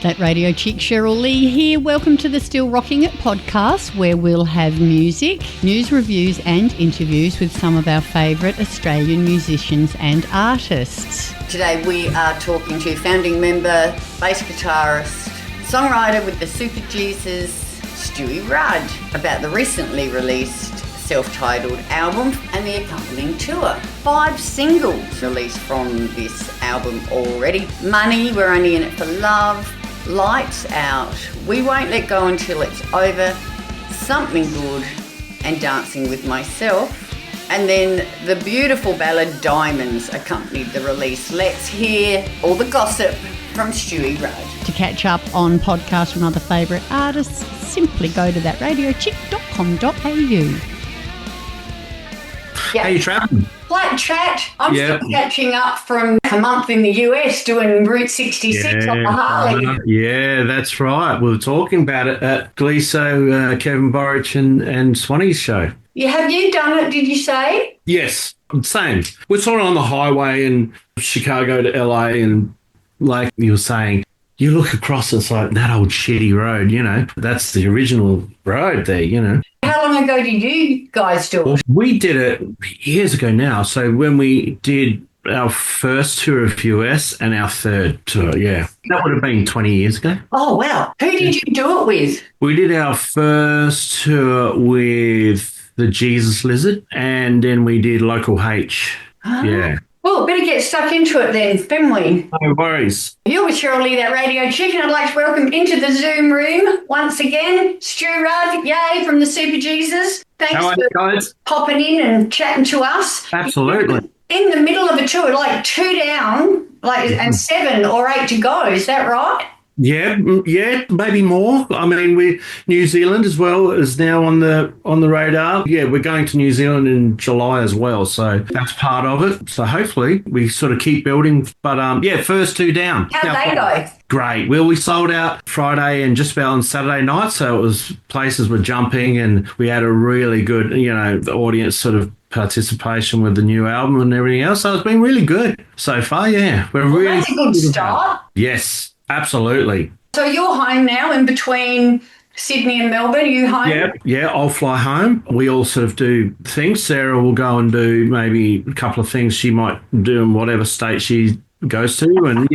That radio chick Cheryl Lee here. Welcome to the Still Rocking It podcast, where we'll have music, news, reviews and interviews with some of our favourite Australian musicians and artists. Today we are talking to founding member, bass guitarist, songwriter with the SuperJesus, Stu Rudd, about the recently released self-titled album and the accompanying tour. 5 singles released from this album already. Money, We're Only In It For Love, Lights Out, We Won't Let Go Until It's Over, Something Good, and Dancing With Myself. And then the beautiful ballad Diamonds accompanied the release. Let's hear all the gossip from Stewie Rudd. To catch up on podcasts from other favourite artists, simply go to thatradiochick.com.au. Yeah. How you travelling? Flat chat. I'm still catching up from a month in the US doing Route 66 on the Harley. Yeah, that's right. We were talking about it at Gleeso, Kevin Borich and Swanee's show. Yeah, have you done it, did you say? Yes, same. We're sort of on the highway in Chicago to LA, and like you were saying, you look across, it's like that old shitty road, you know. That's the original road there, you know. How long ago did you guys do it? Well, we did it years ago now. So when we did our first tour of US and our third tour, yeah. That would have been 20 years ago. Oh, wow. Who did you do it with? We did our first tour with the Jesus Lizard, and then we did Local H. Yeah. Well, better get stuck into it then, didn't we? No worries. You're with Cheryl Lee, that radio chick, and I'd like to welcome into the Zoom room once again, Stu Rudd, yay, from the SuperJesus. Thanks for popping in and chatting to us. Absolutely. In the middle of a tour, like 2 down, and 7 or 8 to go, is that right? Yeah, maybe more. I mean, New Zealand as well is now on the radar. Yeah, we're going to New Zealand in July as well, so that's part of it. So hopefully we sort of keep building. But first 2 down. How'd they go? Great. Well, we sold out Friday and just about on Saturday night, so it was places were jumping, and we had a really good, the audience sort of participation with the new album and everything else. So it's been really good so far. Yeah, that's a good start. Yes. Absolutely. So you're home now in between Sydney and Melbourne. Are you home? Yeah, I'll fly home. We all sort of do things. Sarah will go and do maybe a couple of things she might do in whatever state she goes to. And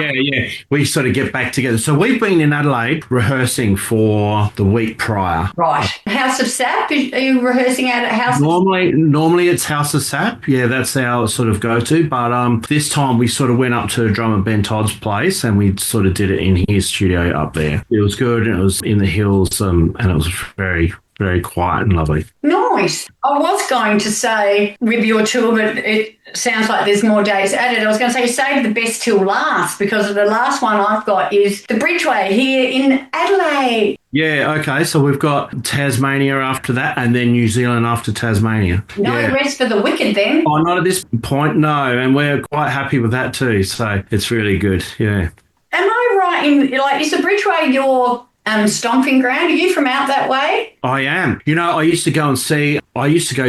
we sort of get back together. So we've been in Adelaide rehearsing for the week prior. Right. House of Sap? Are you rehearsing out at House of Sap? Normally it's House of Sap. Yeah, that's our sort of go-to. But this time we sort of went up to drummer Ben Todd's place, and we sort of did it in his studio up there. It was good, and it was in the hills, and it was very, very quiet and lovely. Nice. I was going to say with your tour, but it sounds like there's more days added. I was going to say save the best till last, because the last one I've got is the Bridgeway here in Adelaide. Yeah, okay. So we've got Tasmania after that, and then New Zealand after Tasmania. No rest for the wicked then? Oh, not at this point, no. And we're quite happy with that too. So it's really good, yeah. Am I right in, is the Bridgeway your stomping ground? Are you from out that way? I am. I used to go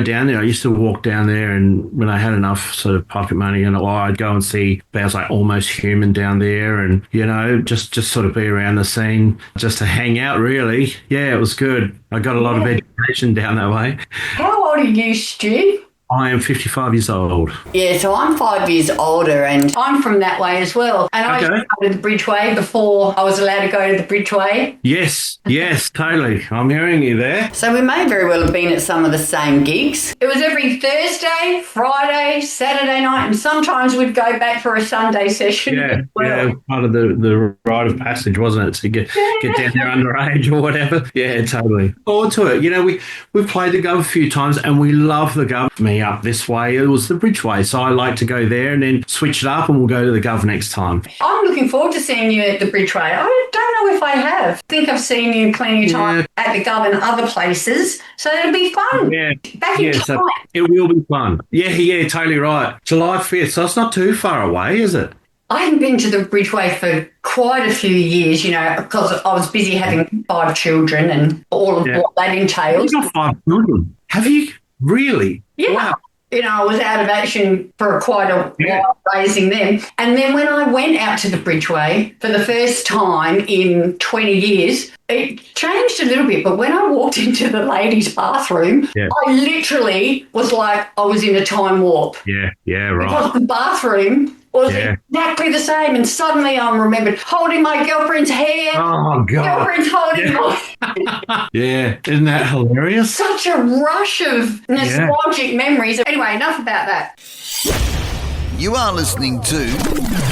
down there. I used to walk down there, and when I had enough sort of pocket money, I'd go and see bands like Almost Human down there, and, just sort of be around the scene, just to hang out, really. Yeah, it was good. I got a lot of education down that way. How old are you, Stu? I am 55 years old. Yeah, so I'm 5 years older, and I'm from that way as well. And I used to go to the Bridgeway before I was allowed to go to the Bridgeway. Yes, totally. I'm hearing you there. So we may very well have been at some of the same gigs. It was every Thursday, Friday, Saturday night, and sometimes we'd go back for a Sunday session. Yeah, part of the rite of passage, wasn't it, to get down there underage or whatever. Yeah, totally. Forward to it. We've played the Gov a few times, and we love the Gov. Me up this way, it was the Bridgeway, so I like to go there and then switch it up, and we'll go to the Gov next time. I'm looking forward to seeing you at the Bridgeway. I don't know if I have. I think I've seen you plenty of time at the Gov and other places, so it'll be fun. Yeah, back in time. So it will be fun. Yeah, totally right. July 5th, so it's not too far away, is it? I hadn't been to the Bridgeway for quite a few years, because I was busy having 5 children and all of what that entails. You've got 5 children. Have you? Really? Yeah. Wow. I was out of action for quite a while raising them. And then when I went out to the Bridgeway for the first time in 20 years, it changed a little bit. But when I walked into the ladies' bathroom, I literally was like I was in a time warp. Yeah, right. Because the bathroom was exactly the same. And suddenly I remembered holding my girlfriend's hair. Oh, God. Girlfriend's holding my... Yeah, isn't that hilarious? Such a rush of nostalgic memories. Anyway, enough about that. You are listening to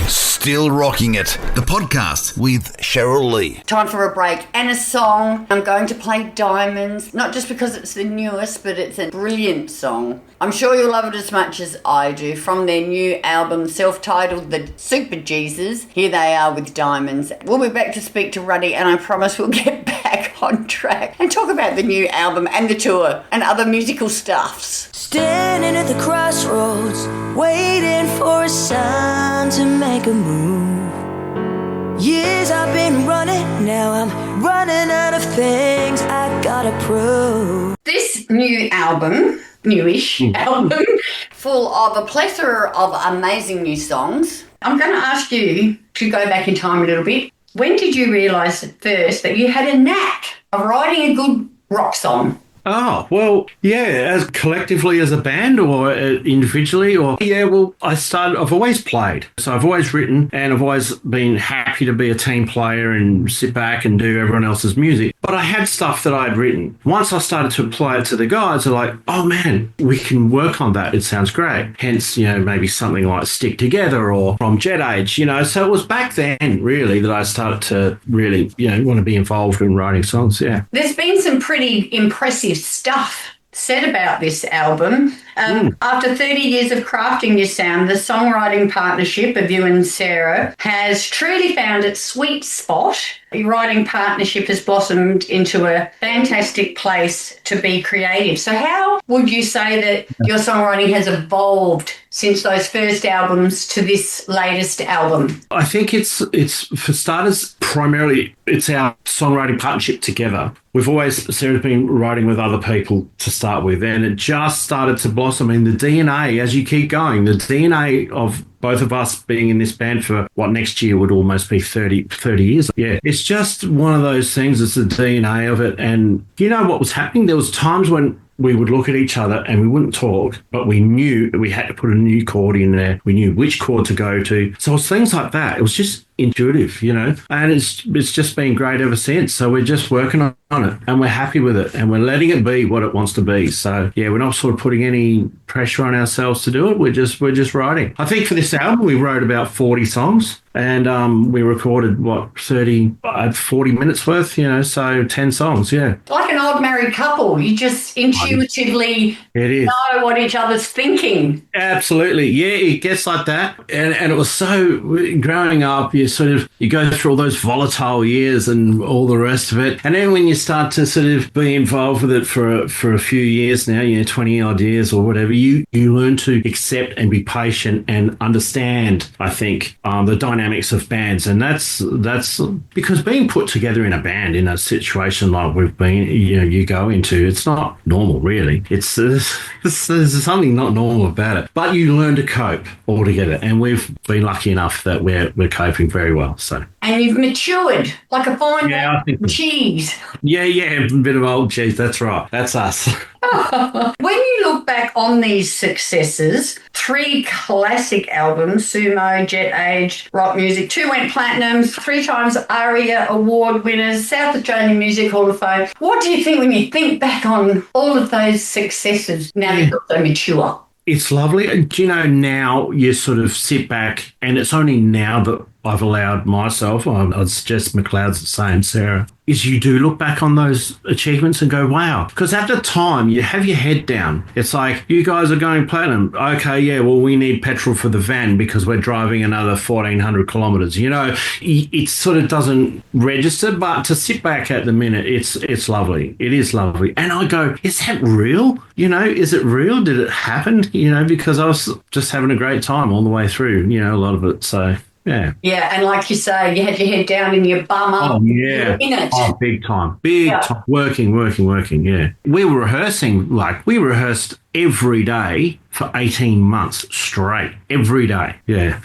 Still Rocking It, the podcast with Cheryl Lee. Time for a break and a song. I'm going to play Diamonds, not just because it's the newest, but it's a brilliant song. I'm sure you'll love it as much as I do. From their new album, self-titled The SuperJesus, here they are with Diamonds. We'll be back to speak to Ruddy, and I promise we'll get back on track and talk about the new album and the tour and other musical stuffs. Standing at the crossroads, waiting for a sign to make a move. Years I've been running, now I'm running out of things I gotta prove. This new album, newish album, full of a plethora of amazing new songs. I'm going to ask you to go back in time a little bit. When did you realise at first that you had a knack of writing a good rock song? Oh, well, as collectively as a band or individually I've always played. So I've always written and I've always been happy to be a team player and sit back and do everyone else's music. But I had stuff that I'd written. Once I started to apply it to the guys, they're like, oh man, we can work on that. It sounds great. Hence, maybe something like Stick Together or From Jet Age, So it was back then really that I started to really, want to be involved in writing songs. Yeah. There's been some pretty impressive stuff said about this album. After 30 years of crafting your sound, the songwriting partnership of you and Sarah has truly found its sweet spot. Your writing partnership has blossomed into a fantastic place to be creative. So how would you say that your songwriting has evolved since those first albums to this latest album? I think it's for starters, primarily it's our songwriting partnership together. Sarah's been writing with other people to start with, and it just started to blossom. I mean, the DNA, as you keep going, the DNA of both of us being in this band for what next year would almost be 30 years. Yeah, it's just one of those things. It's the DNA of it. And what was happening? There was times when we would look at each other and we wouldn't talk, but we knew we had to put a new chord in there. We knew which chord to go to. So it was things like that. It was just intuitive, and it's just been great ever since. So we're just working on it and we're happy with it and we're letting it be what it wants to be. So we're not sort of putting any pressure on ourselves to do it. We're just writing. I think for this album we wrote about 40 songs and we recorded 40 minutes worth, so 10 songs. Like an old married couple, you just intuitively know what each other's thinking. Absolutely. It gets like that. And it was so, growing up, you go through all those volatile years and all the rest of it. And then when you start to sort of be involved with it for a few years now, 20 odd years or whatever, you learn to accept and be patient and understand, I think, the dynamics of bands. And that's because being put together in a band in a situation like we've been, you go into, it's not normal really. There's something not normal about it, but you learn to cope altogether. And we've been lucky enough that we're coping very well. So. And you've matured like a fine cheese. Yeah, a bit of old cheese. That's right. That's us. When you look back on these successes, 3 classic albums, Sumo, Jet Age, Rock Music, 2 went platinum, 3 times ARIA award winners, South Australian Music Hall of Fame. What do you think when you think back on all of those successes now that you're so mature? It's lovely. Do now you sort of sit back, and it's only now that I've allowed myself, I'd suggest McLeod's the same, Sarah, is you do look back on those achievements and go, wow. Because at the time, you have your head down. It's like, you guys are going platinum. Okay, we need petrol for the van because we're driving another 1,400 kilometres. It sort of doesn't register, but to sit back at the minute, it's lovely. It is lovely. And I go, is that real? Is it real? Did it happen? Because I was just having a great time all the way through, a lot of it. So Yeah. Yeah, and like you say, you had your head down and your bum up. Oh, yeah. In it. Oh, big time. Big time. Working, yeah. We were rehearsing, we rehearsed every day for 18 months straight. Every day. Yeah.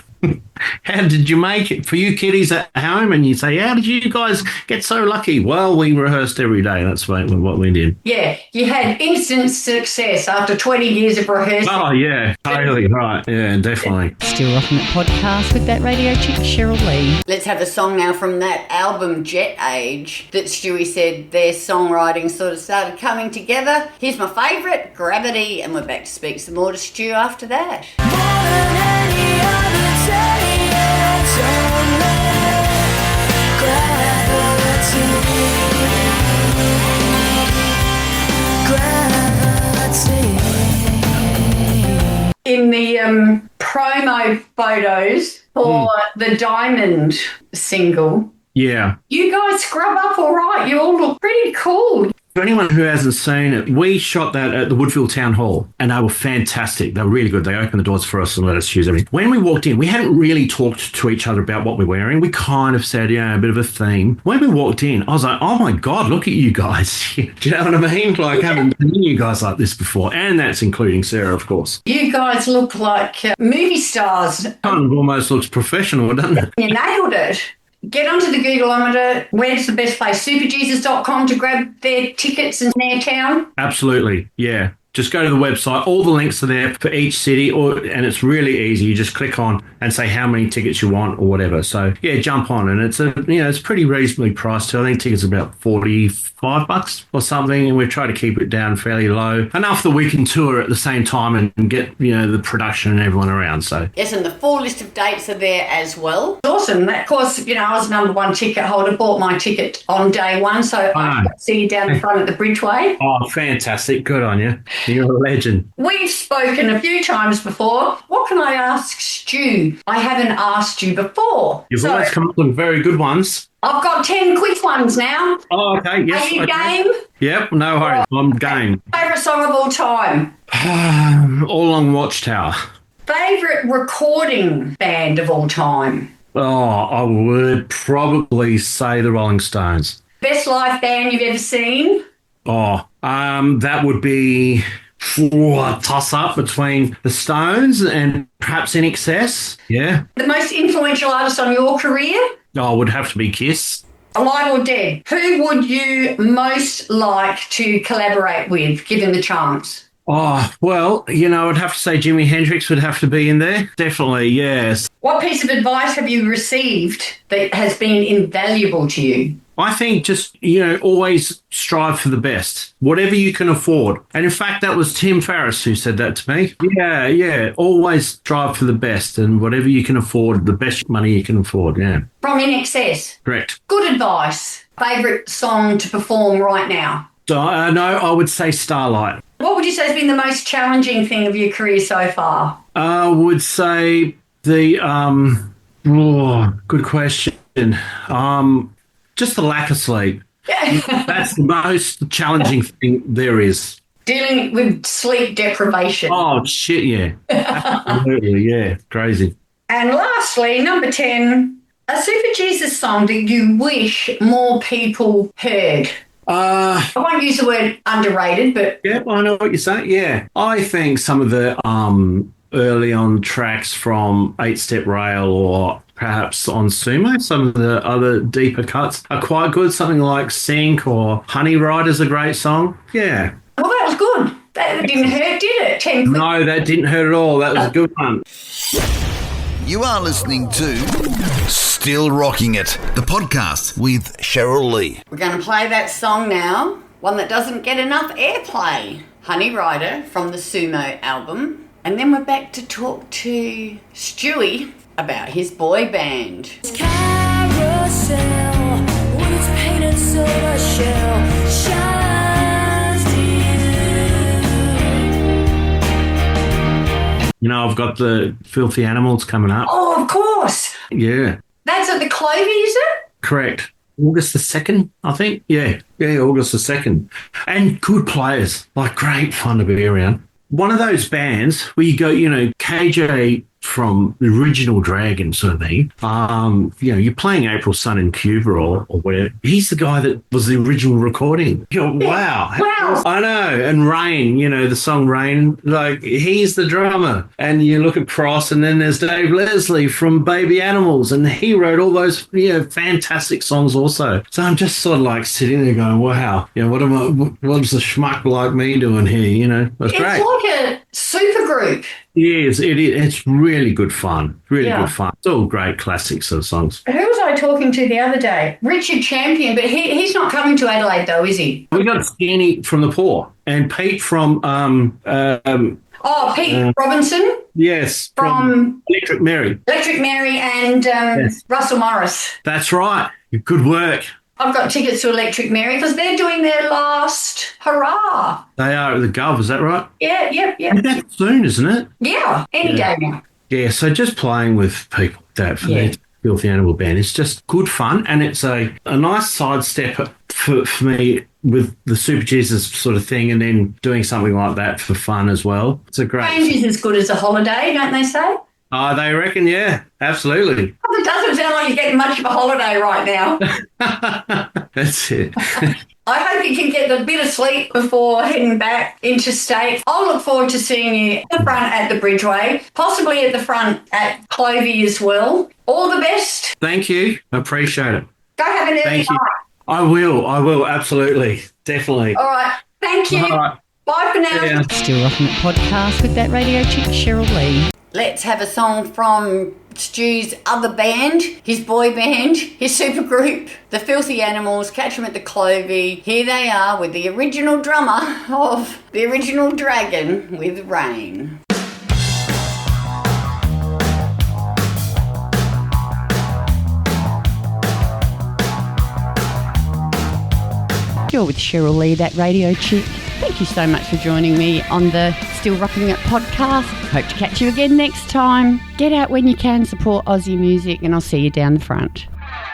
How did you make it? For you kiddies at home, and you say, how did you guys get so lucky? Well, we rehearsed every day. That's what we did. Yeah, you had instant success after 20 years of rehearsing. Oh, yeah, totally right. Yeah, definitely. Still Rocking It podcast with that radio chick, Cheryl Lee. Let's have a song now from that album, Jet Age, that Stewie said their songwriting sort of started coming together. Here's my favourite, Gravity, and we're back to speak some more to Stu after that. In the promo photos for the Diamond single, Yeah. you guys scrub up all right. You all look pretty cool. For anyone who hasn't seen it, we shot that at the Woodville Town Hall, and they were fantastic. They were really good. They opened the doors for us and let us use everything. When we walked in, we hadn't really talked to each other about what we're wearing. We kind of said, a bit of a theme. When we walked in, I was like, oh my God, look at you guys. Do you know what I mean? I haven't seen you guys like this before. And that's including Sarah, of course. You guys look like movie stars. Kind of almost looks professional, doesn't it? You nailed it. Get onto the Googleometer. Where's the best place? SuperJesus.com to grab their tickets in their town? Absolutely, yeah. Just go to the website. All the links are there for each city, and it's really easy. You just click on and say how many tickets you want or whatever. So yeah, jump on, and it's pretty reasonably priced too. I think tickets are about $45 or something, and we try to keep it down fairly low, enough that we can tour at the same time and get the production and everyone around. So yes, and the full list of dates are there as well. Awesome. Of course, I was number one ticket holder. Bought my ticket on day one, so I see you down the front at the Bridgeway. Oh, fantastic! Good on you. You're a legend. We've spoken a few times before. What can I ask Stu? I haven't asked you before. You've always come up with very good ones. I've got 10 quick ones now. Oh, okay. Yes. Are you game? Yep, no worries. I'm game. Favourite song of all time? All Along Watchtower. Favourite recording band of all time? Oh, I would probably say the Rolling Stones. Best live band you've ever seen? Oh, that would be a toss-up between the Stones and perhaps In Excess. Yeah. The most influential artist on your career? Oh, it would have to be Kiss. Alive or dead? Who would you most like to collaborate with, given the chance? Oh, well, I'd have to say Jimi Hendrix would have to be in there. Definitely, yes. What piece of advice have you received that has been invaluable to you? I think just, always strive for the best, whatever you can afford. And in fact, that was Tim Ferriss who said that to me. Yeah. Always strive for the best and whatever you can afford, the best money you can afford, yeah. From In Excess? Correct. Good advice. Favourite song to perform right now? No, I would say Starlight. What would you say has been the most challenging thing of your career so far? I would say good question. Just the lack of sleep. That's the most challenging thing there is. Dealing with sleep deprivation. Oh, shit, yeah. Absolutely, yeah. Crazy. And lastly, number 10, a SuperJesus song that you wish more people heard. I won't use the word underrated, but... Yeah, I know what you're saying, yeah. I think some of the early on tracks from 8 Step Rail or perhaps on Sumo, some of the other deeper cuts are quite good. Something like Sink or Honey Rider's a great song. Yeah. Well, that was good. That didn't hurt, did it? 10 quick. No, that didn't hurt at all. That was a good one. You are listening to Still Rocking It, the podcast with Cheryl Lee. We're going to play that song now, one that doesn't get enough airplay. Honey Rider from the Sumo album. And then we're back to talk to Stewie about his boy band. Carousel, when it's painted so the shell shines to you. I've got the Filthy Animals coming up. Oh, of course. Yeah. That's at the Clovey, is it? Correct. August the 2nd, I think. Yeah, August the 2nd. And good players, great fun to be around. One of those bands where you go, KJ from the original Dragon sort of thing. You're playing April Sun in Cuba or whatever. He's the guy that was the original recording. You go, wow. I know. And Rain, the song Rain, like he's the drummer. And you look at Cross, and then there's Dave Leslie from Baby Animals, and he wrote all those fantastic songs also. So I'm just sort of like sitting there going, wow, what's a schmuck like me doing here? It's great. It's like a super group. Yes, it is. It's really good fun. Really good fun. It's all great classic sort of songs. Who was I talking to the other day? Richard Champion, but he's not coming to Adelaide though, is he? We got Skinny from The Poor and Pete from Pete Robinson. Yes, from Electric Mary. Electric Mary and Russell Morris. That's right. Good work. I've got tickets to Electric Mary because they're doing their last hurrah. They are at the Gov, is that right? Yeah. That's soon, isn't it? Yeah, any day now. Yeah, so just playing with people that for me, Filthy Animal Band, it's just good fun, and it's a nice sidestep for me with the SuperJesus sort of thing, and then doing something like that for fun as well. It's a great... Change is as good as a holiday, don't they say? Oh, they reckon, yeah, absolutely. Well, it doesn't sound like you're getting much of a holiday right now. That's it. I hope you can get a bit of sleep before heading back interstate. I'll look forward to seeing you at the front at the Bridgeway, possibly at the front at Clovey as well. All the best. Thank you. I appreciate it. Go have an early night. I will, absolutely. Definitely. All right. Thank you. All right. Bye for now. Yeah. Still Rocking It podcast with that radio chick, Cheryl Lee. Let's have a song from Stu's other band, his boy band, his supergroup, the Filthy Animals. Catch them at the Clovey. Here they are with the original drummer of the original Dragon with Rain. You're with Cheryl Lee, that radio chick. Thank you so much for joining me on the Still Rocking It podcast. Hope to catch you again next time. Get out when you can, support Aussie music, and I'll see you down the front.